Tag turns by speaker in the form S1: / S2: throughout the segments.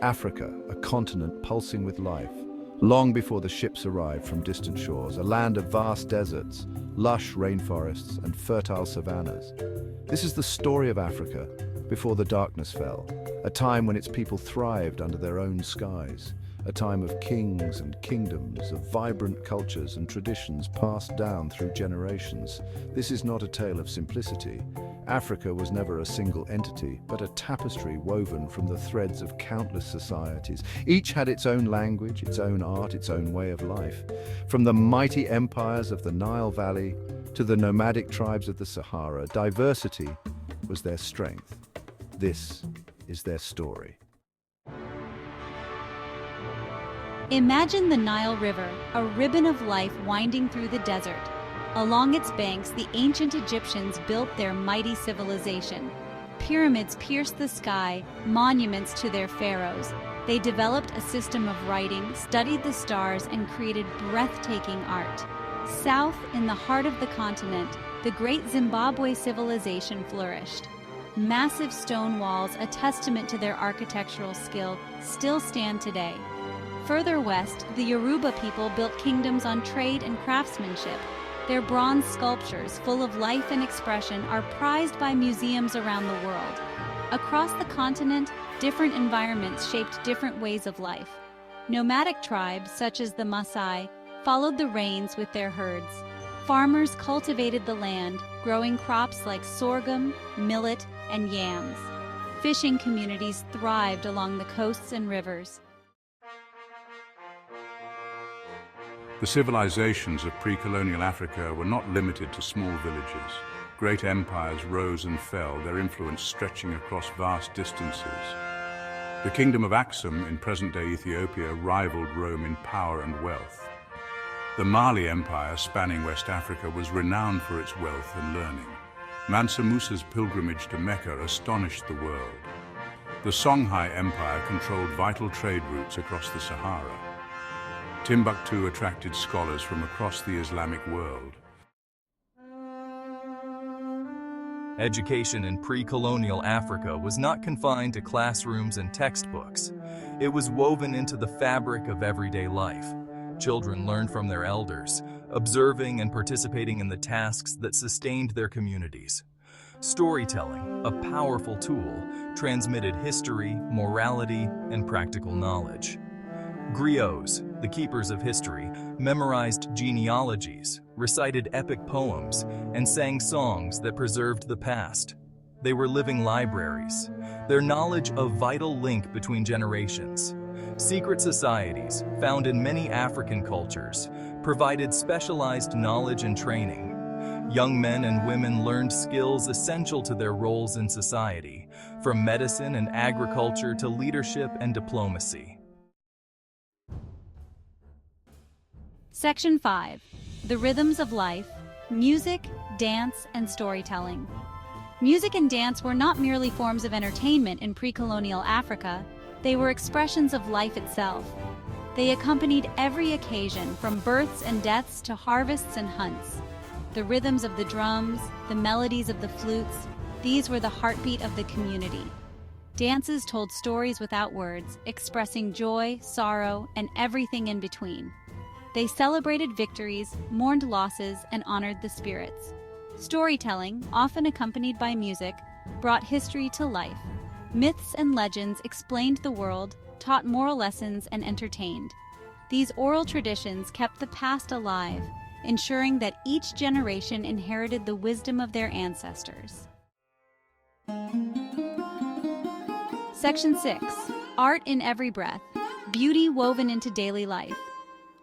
S1: Africa, a continent pulsing with life. Long before the ships arrived from distant shores, a land of vast deserts, lush rainforests, and fertile savannas. This is the story of Africa before the darkness fell, a time when its people thrived under their own skies, a time of kings and kingdoms, of vibrant cultures and traditions passed down through generations. This is not a tale of simplicity. Africa was never a single entity, but a tapestry woven from the threads of countless societies. Each had its own language, its own art, its own way of life. From the mighty empires of the Nile Valley to the nomadic tribes of the Sahara, diversity was their strength. This is their story.
S2: Imagine the Nile River, a ribbon of life winding through the desert. Along its banks, the ancient Egyptians built their mighty civilization. Pyramids pierced the sky, monuments to their pharaohs. They developed a system of writing, studied the stars, and created breathtaking art. South, in the heart of the continent, the Great Zimbabwe civilization flourished. Massive stone walls, a testament to their architectural skill, still stand today. Further west, the Yoruba people built kingdoms on trade and craftsmanship. Their bronze sculptures, full of life and expression, are prized by museums around the world. Across the continent, different environments shaped different ways of life. Nomadic tribes, such as the Maasai, followed the rains with their herds. Farmers cultivated the land, growing crops like sorghum, millet, and yams. Fishing communities thrived along the coasts and rivers.
S3: The civilizations of pre-colonial Africa were not limited to small villages. Great empires rose and fell, their influence stretching across vast distances. The kingdom of Aksum in present-day Ethiopia rivaled Rome in power and wealth. The Mali Empire, spanning West Africa, was renowned for its wealth and learning. Mansa Musa's pilgrimage to Mecca astonished the world. The Songhai Empire controlled vital trade routes across the Sahara. Timbuktu attracted scholars from across the Islamic world.
S4: Education in pre-colonial Africa was not confined to classrooms and textbooks. It was woven into the fabric of everyday life. Children learned from their elders, observing and participating in the tasks that sustained their communities. Storytelling, a powerful tool, transmitted history, morality, and practical knowledge. Griots, the keepers of history, memorized genealogies, recited epic poems, and sang songs that preserved the past. They were living libraries, their knowledge a vital link between generations. Secret societies, found in many African cultures, provided specialized knowledge and training. Young men and women learned skills essential to their roles in society, from medicine and agriculture to leadership and diplomacy.
S2: Section 5. The Rhythms of Life, Music, Dance, and Storytelling. Music and dance were not merely forms of entertainment in pre-colonial Africa, they were expressions of life itself. They accompanied every occasion, from births and deaths to harvests and hunts. The rhythms of the drums, the melodies of the flutes, these were the heartbeat of the community. Dances told stories without words, expressing joy, sorrow, and everything in between. They celebrated victories, mourned losses, and honored the spirits. Storytelling, often accompanied by music, brought history to life. Myths and legends explained the world, taught moral lessons, and entertained. These oral traditions kept the past alive, ensuring that each generation inherited the wisdom of their ancestors. Section 6. Art in Every Breath, Beauty Woven into Daily Life.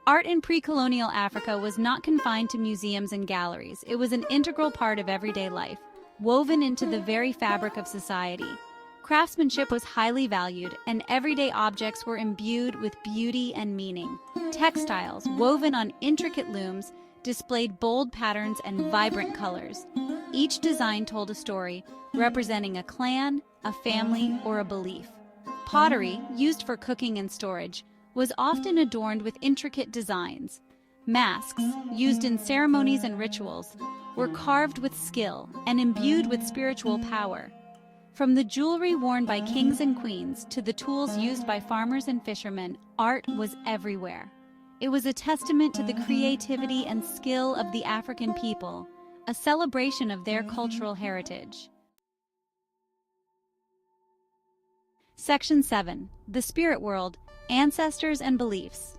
S2: Art in pre-colonial Africa was not confined to museums and galleries. It was an integral part of everyday life, woven into the very fabric of society. Craftsmanship was highly valued, and everyday objects were imbued with beauty and meaning. Textiles, woven on intricate looms, displayed bold patterns and vibrant colors. Each design told a story, representing a clan, a family, or a belief. Pottery, used for cooking and storage, was often adorned with intricate designs. Masks, used in ceremonies and rituals, were carved with skill and imbued with spiritual power. From the jewelry worn by kings and queens to the tools used by farmers and fishermen, art was everywhere. It was a testament to the creativity and skill of the African people, a celebration of their cultural heritage. Section 7. The Spirit World, Ancestors and Beliefs.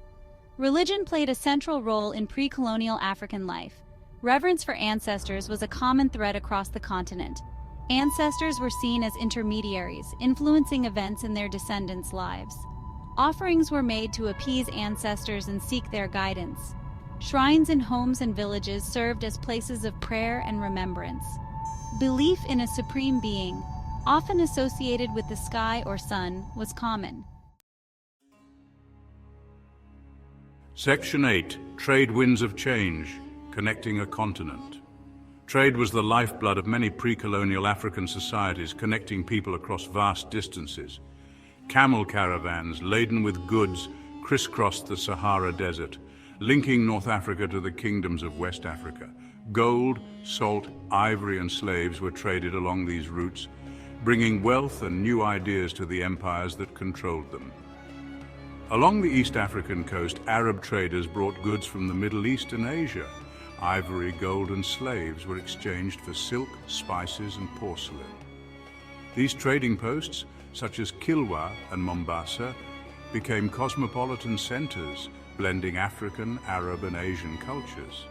S2: Religion played a central role in pre-colonial African life. Reverence for ancestors was a common thread across the continent. Ancestors were seen as intermediaries, influencing events in their descendants' lives. Offerings were made to appease ancestors and seek their guidance. Shrines in homes and villages served as places of prayer and remembrance. Belief in a supreme being, often associated with the sky or sun, was common.
S3: Section 8. Trade Winds of Change, Connecting a Continent. Trade was the lifeblood of many pre-colonial African societies, connecting people across vast distances. Camel caravans laden with goods crisscrossed the Sahara Desert, linking North Africa to the kingdoms of West Africa. Gold, salt, ivory, and slaves were traded along these routes, bringing wealth and new ideas to the empires that controlled them. Along the East African coast, Arab traders brought goods from the Middle East and Asia. Ivory, gold, and slaves were exchanged for silk, spices, and porcelain. These trading posts, such as Kilwa and Mombasa, became cosmopolitan centers, blending African, Arab, and Asian cultures.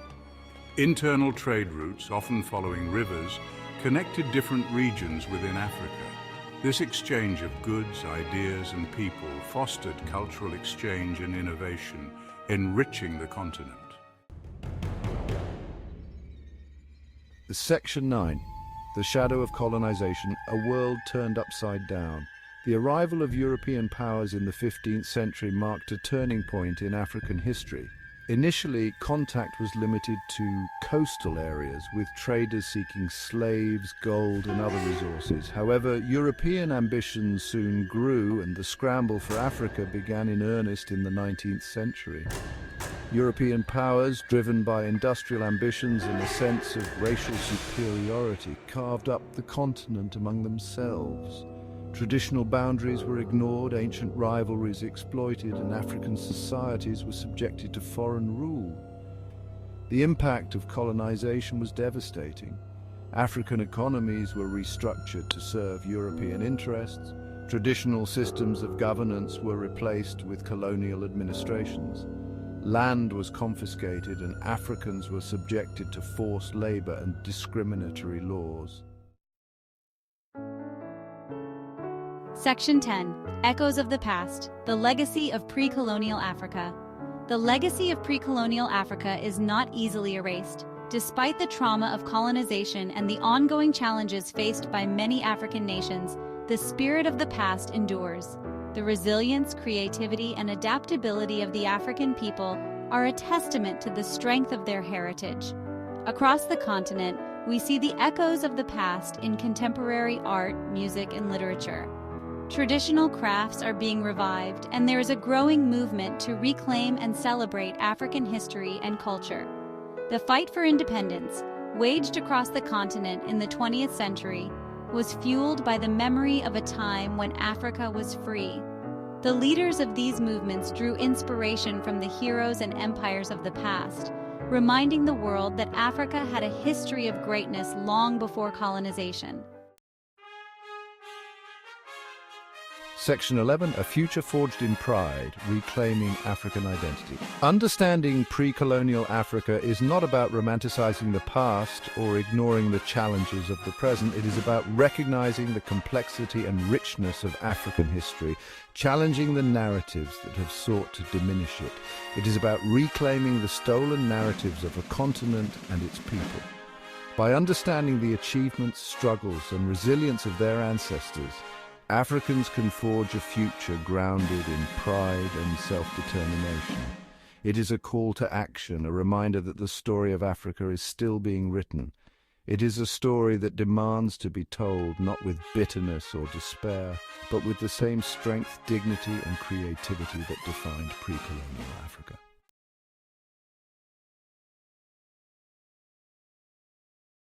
S3: Internal trade routes, often following rivers, connected different regions within Africa. This exchange of goods, ideas, and people fostered cultural exchange and innovation, enriching the continent.
S1: Section 9. The Shadow of Colonization, a world turned upside down. The arrival of European powers in the 15th century marked a turning point in African history. Initially, contact was limited to coastal areas, with traders seeking slaves, gold, and other resources. However, European ambitions soon grew, and the scramble for Africa began in earnest in the 19th century. European powers, driven by industrial ambitions and a sense of racial superiority, carved up the continent among themselves. Traditional boundaries were ignored, ancient rivalries exploited, and African societies were subjected to foreign rule. The impact of colonization was devastating. African economies were restructured to serve European interests. Traditional systems of governance were replaced with colonial administrations. Land was confiscated, and Africans were subjected to forced labor and discriminatory laws.
S2: Section 10. Echoes of the Past, the Legacy of Pre-Colonial Africa. The legacy of pre-colonial Africa is not easily erased. Despite the trauma of colonization and the ongoing challenges faced by many African nations, the spirit of the past endures. The resilience, creativity, and adaptability of the African people are a testament to the strength of their heritage. Across the continent, we see the echoes of the past in contemporary art, music, and literature. Traditional crafts are being revived, and there is a growing movement to reclaim and celebrate African history and culture. The fight for independence, waged across the continent in the 20th century, was fueled by the memory of a time when Africa was free. The leaders of these movements drew inspiration from the heroes and empires of the past, reminding the world that Africa had a history of greatness long before colonization.
S1: Section 11, A Future Forged in Pride, Reclaiming African Identity. Understanding pre-colonial Africa is not about romanticizing the past or ignoring the challenges of the present. It is about recognizing the complexity and richness of African history, challenging the narratives that have sought to diminish it. It is about reclaiming the stolen narratives of a continent and its people. By understanding the achievements, struggles, and resilience of their ancestors, Africans can forge a future grounded in pride and self-determination. It is a call to action, a reminder that the story of Africa is still being written. It is a story that demands to be told not with bitterness or despair, but with the same strength, dignity, and creativity that defined pre-colonial Africa.